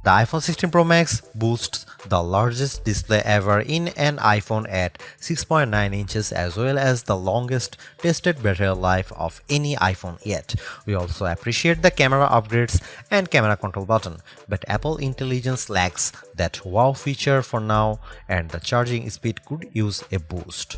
The iPhone 16 Pro Max boasts the largest display ever in an iPhone at 6.9 inches as well as the longest tested battery life of any iPhone yet. We also appreciate the camera upgrades and camera control button, but Apple Intelligence lacks that wow feature for now and the charging speed could use a boost.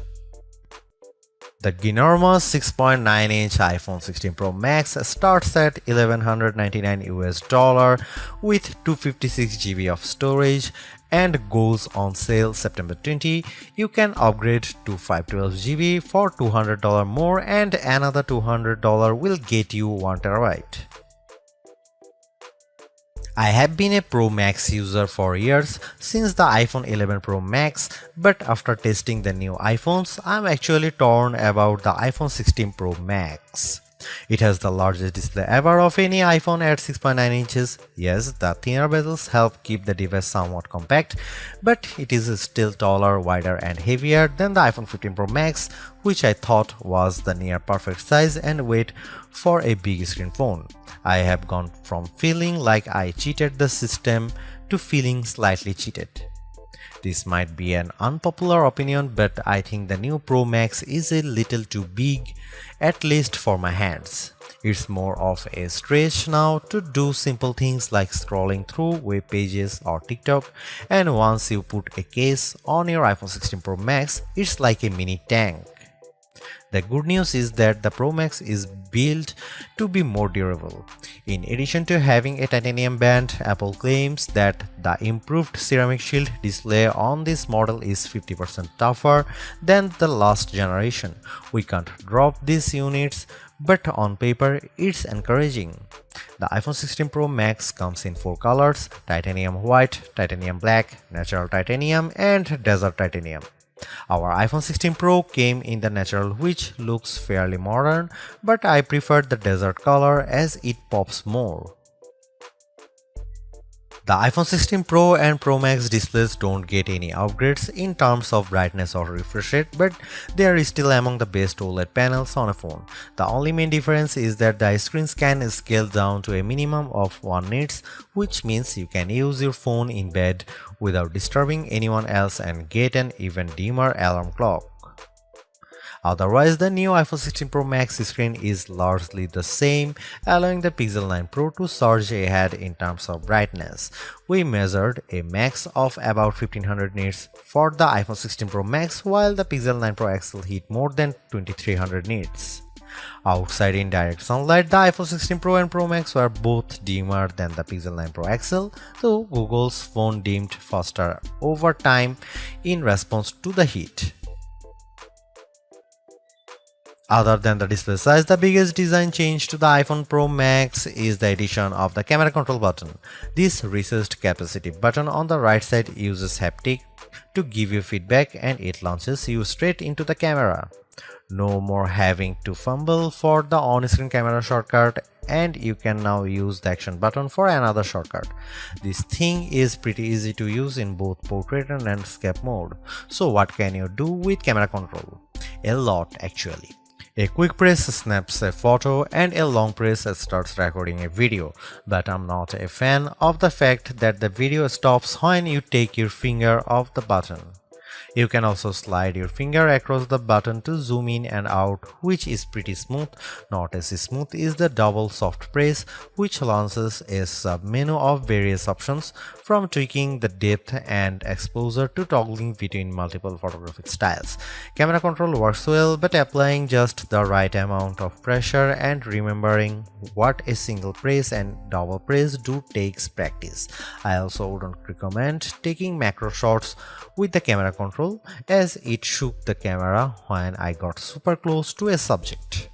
The ginormous 6.9-inch iPhone 16 Pro Max starts at $1,199 with 256 GB of storage and goes on sale September 20. You can upgrade to 512 GB for $200 more and another $200 will get you 1 TB. I have been a Pro Max user for years since the iPhone 11 Pro Max, but after testing the new iPhones, I'm actually torn about the iPhone 16 Pro Max. It has the largest display ever of any iPhone at 6.9 inches. Yes, the thinner bezels help keep the device somewhat compact, but it is still taller, wider and heavier than the iPhone 15 Pro Max, which I thought was the near perfect size and weight for a big screen phone. I have gone from feeling like I cheated the system to feeling slightly cheated. This might be an unpopular opinion, but I think the new Pro Max is a little too big, at least for my hands. It's more of a stretch now to do simple things like scrolling through web pages or TikTok, and once you put a case on your iPhone 16 Pro Max, it's like a mini tank. The good news is that the Pro Max is built to be more durable. In addition to having a titanium band, Apple claims that the improved ceramic shield display on this model is 50% tougher than the last generation. We can't drop these units, but on paper it's encouraging. The iPhone 16 Pro Max comes in 4 colors: titanium white, titanium black, natural titanium and desert titanium. Our iPhone 16 Pro came in the natural, which looks fairly modern, but I prefer the desert color as it pops more. The iPhone 16 Pro and Pro Max displays don't get any upgrades in terms of brightness or refresh rate, but they are still among the best OLED panels on a phone. The only main difference is that the screens can scale down to a minimum of 1 nits, which means you can use your phone in bed without disturbing anyone else and get an even dimmer alarm clock. Otherwise, the new iPhone 16 Pro Max screen is largely the same, allowing the Pixel 9 Pro to surge ahead in terms of brightness. We measured a max of about 1500 nits for the iPhone 16 Pro Max, while the Pixel 9 Pro XL hit more than 2300 nits. Outside in direct sunlight, the iPhone 16 Pro and Pro Max were both dimmer than the Pixel 9 Pro XL, though Google's phone dimmed faster over time in response to the heat. Other than the display size, the biggest design change to the iPhone Pro Max is the addition of the camera control button. This recessed capacitive button on the right side uses haptic to give you feedback and it launches you straight into the camera. No more having to fumble for the on-screen camera shortcut, and you can now use the action button for another shortcut. This thing is pretty easy to use in both portrait and landscape mode. So what can you do with camera control? A lot actually. A quick press snaps a photo and a long press starts recording a video, but I'm not a fan of the fact that the video stops when you take your finger off the button. You can also slide your finger across the button to zoom in and out, which is pretty smooth. Not as smooth is the double soft press, which launches a sub-menu of various options, from tweaking the depth and exposure to toggling between multiple photographic styles. Camera control works well, but applying just the right amount of pressure and remembering what a single press and double press do takes practice. I also wouldn't recommend taking macro shots with the camera control, as it shook the camera when I got super close to a subject.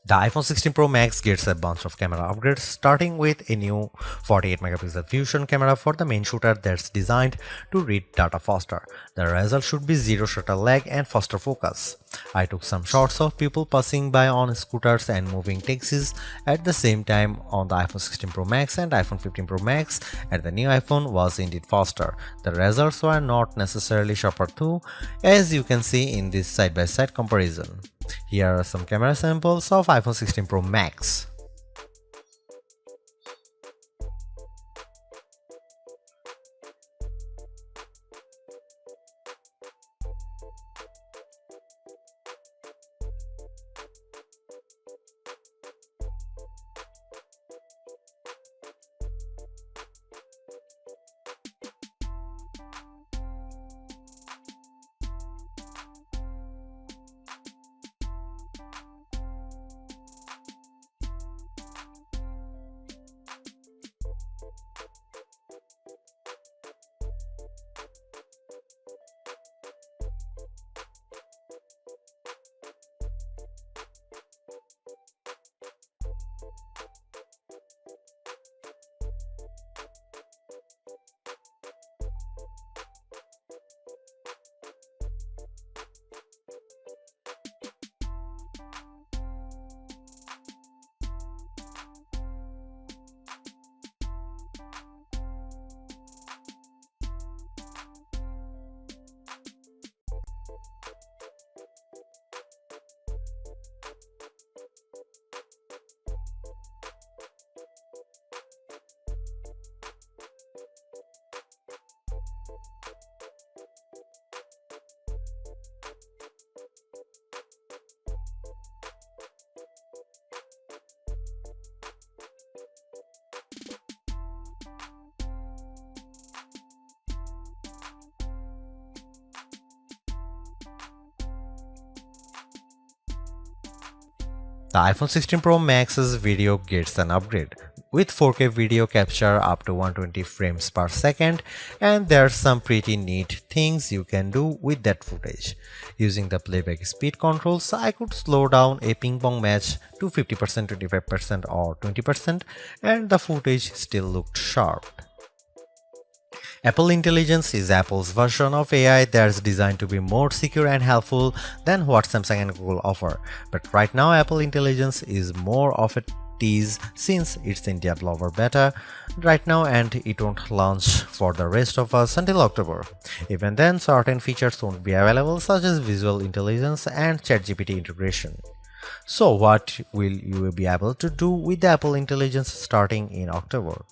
The iPhone 16 Pro Max gets a bunch of camera upgrades, starting with a new 48 megapixel fusion camera for the main shooter that's designed to read data faster. The result should be zero shutter lag and faster focus. I took some shots of people passing by on scooters and moving taxis at the same time on the iPhone 16 Pro Max and iPhone 15 Pro Max, and the new iPhone was indeed faster. The results were not necessarily sharper though, as you can see in this side-by-side comparison. Here are some camera samples of iPhone 16 Pro Max. The iPhone 16 Pro Max's video gets an upgrade with 4K video capture up to 120 frames per second, and there's some pretty neat things you can do with that footage. Using the playback speed controls, I could slow down a ping pong match to 50%, 25% or 20%, and the footage still looked sharp. Apple Intelligence is Apple's version of AI that's designed to be more secure and helpful than what Samsung and Google offer. But right now, Apple Intelligence is more of a tease since it's in developer beta right now and it won't launch for the rest of us until October. Even then, certain features won't be available such as visual intelligence and ChatGPT integration. So what will you be able to do with the Apple Intelligence starting in October?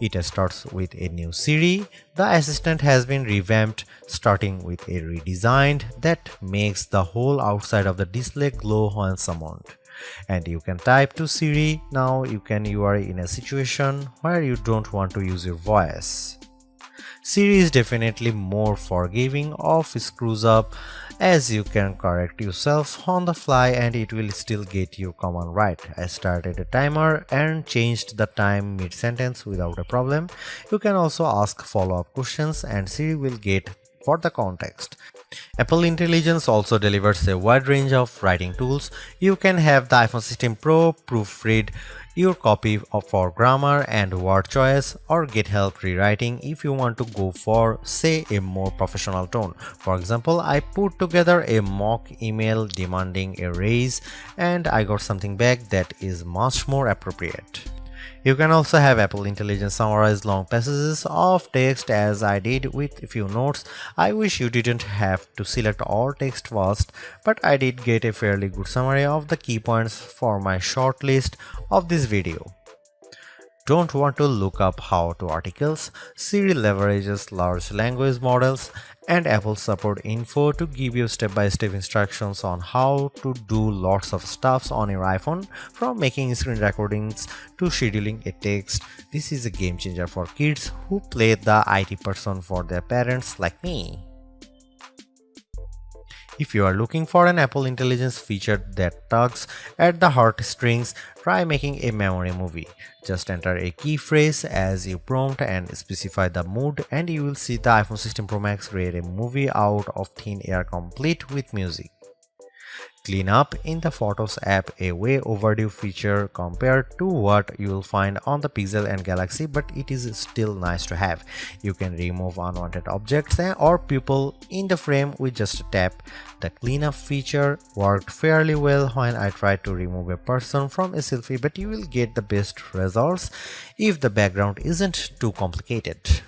It starts with a new Siri. The assistant has been revamped, starting with a redesigned that makes the whole outside of the display glow when summoned. And you can type to Siri. Now you are in a situation where you don't want to use your voice. Siri is definitely more forgiving of screws up, as you can correct yourself on the fly and it will still get your command right. I started a timer and changed the time mid-sentence without a problem. You can also ask follow-up questions and Siri will get for the context. Apple Intelligence also delivers a wide range of writing tools. You can have the iPhone 16 Pro proofread your copy for grammar and word choice, or get help rewriting if you want to go for, say, a more professional tone. For example, I put together a mock email demanding a raise and I got something back that is much more appropriate. You can also have Apple Intelligence summarize long passages of text as I did with a few notes. I wish you didn't have to select all text first, but I did get a fairly good summary of the key points for my short list of this video. Don't want to look up how-to articles? Siri leverages large language models and Apple support info to give you step-by-step instructions on how to do lots of stuffs on your iPhone, from making screen recordings to scheduling a text. This is a game changer for kids who play the IT person for their parents like me. If you are looking for an Apple Intelligence feature that tugs at the heartstrings, try making a memory movie. Just enter a key phrase as you prompt and specify the mood, and you will see the iPhone 16 Pro Max create a movie out of thin air complete with music. Clean up in the Photos app, a way overdue feature compared to what you will find on the Pixel and Galaxy, but it is still nice to have. You can remove unwanted objects or people in the frame with just a tap. The cleanup feature worked fairly well when I tried to remove a person from a selfie, but you will get the best results if the background isn't too complicated.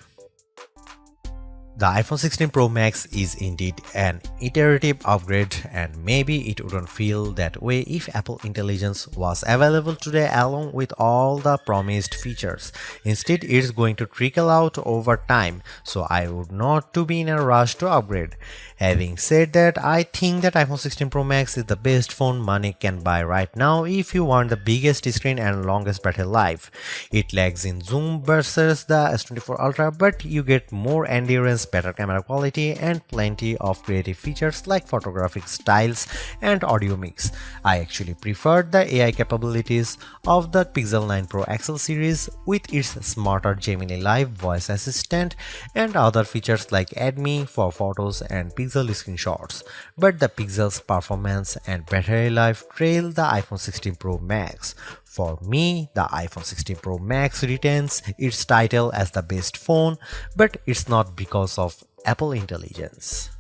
The iPhone 16 Pro Max is indeed an iterative upgrade, and maybe it wouldn't feel that way if Apple Intelligence was available today along with all the promised features. Instead, it's going to trickle out over time, so I would not to be in a rush to upgrade. Having said that, I think that iPhone 16 Pro Max is the best phone money can buy right now if you want the biggest screen and longest battery life. It lags in zoom versus the S24 Ultra, but you get more endurance, better camera quality, and plenty of creative features like photographic styles and audio mix. I actually preferred the AI capabilities of the Pixel 9 Pro XL series with its smarter Gemini Live voice assistant and other features like Add Me for photos and Pixel screenshots. But the Pixel's performance and battery life trail the iPhone 16 Pro Max. For me, the iPhone 16 Pro Max retains its title as the best phone, but it's not because of Apple Intelligence.